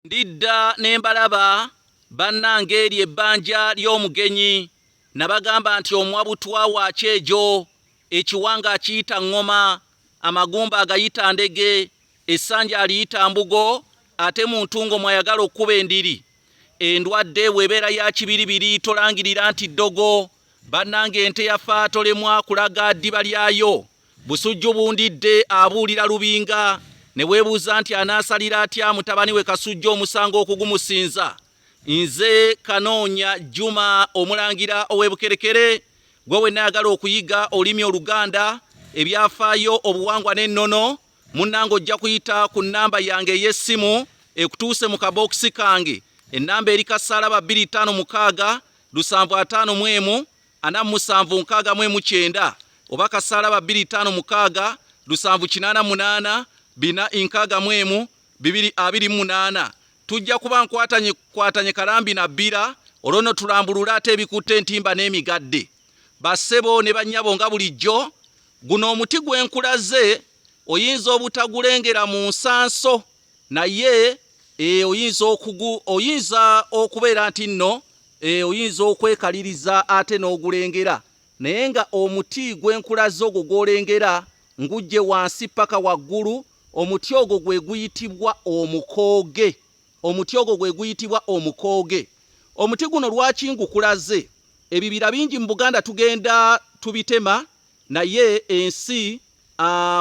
Ndidda nembalaba bannange eri ebbanja ly'omugenyi nabagamba nti omwabutwa wa kyejo ekiwanga akiyita ngoma amagumba agayita ndege essanja aliyita mbugo ate mu ntungo mwayagala okkuba endiri endwadde bw'ebeera ya kibiribiri tolangirira nti ddogo bannange ente yafa tolemwa kulaga ddiba lyayo busujju bundidde abuulira lubinga ne weebuuza nti anaasalira atya mutabani we Kasujja omusango okugumusinza nze Kanoonya Juma omulangira ow'ebukerekere gwe wenna ayagala okuyiga olulimi Oluganda ebyafaayo obuwangwa n'ennono munnange ojja kuyita ku nnamba yange ey'essimu ekutuuse mu kabokisi kange ennamba eri kasaalaba 256 751 4769 oba kasaalaba 256 788 461 228 tujja kuba nkwatanye kalambi na bbira olwono tulambulula ate ebikutte entimba n'emigadde bassebo ne bannyabo nga bulijjo guno omuti gwenkulaze oyinza obutagulengera mu nsanso naye oyinza okubeera nti nno oyinza okwekaliriza ate n'ogulengera naye nga omuti gwenkulaze ogwo gw'olengera ngujje wansi paka waggulu omuti ogwo gwe guyitibwa omukooge omuti guno lwaki ngukulaze ebibira bingi mu Buganda tugenda tubitema naye ensi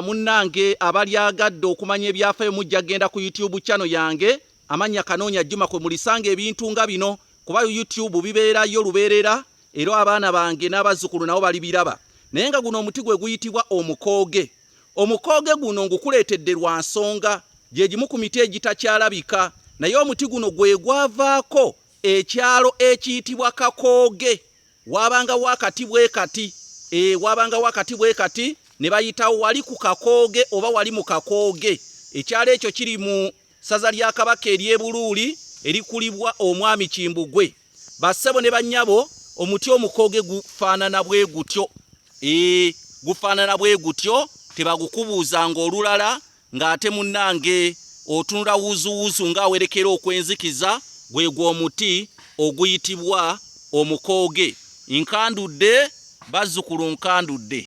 munnange abalyagadde okumanya ebyafaayo mujja genda ku YouTube channel yange amanya Kanoonya Juma kwe mulisanga ebintu nga bino kuba YouTube bibeerayo lubeerera era abaana bange n'abazzukulu nabo balibiraba naye nga guno omuti gwe guyitibwa omukooge guno ngukuleetedde lwa nsonga gye gimu ku miti egitakyalabika naye omuti guno gwe gwavaako ekyalo ekiyitibwa Kakooge wabanga wakati bwe kati ne bayitawo wali ku Kakooge oba wali mu Kakooge ekyalo ekyo kiri mu ssaza lya Kabaka ery'e Buluuli erikulibwa omwami Kimbugwe bassebo ne bannyabo omuti omukooge gufaanana bwe gutyo tebagukubuuzanga olulala ng'ate munnange otunula wuzuwuzu ng'awerekera okwenzikiza gwe gw'omuti oguyitibwa omukooge nkandudde bazzukulu nkandudde.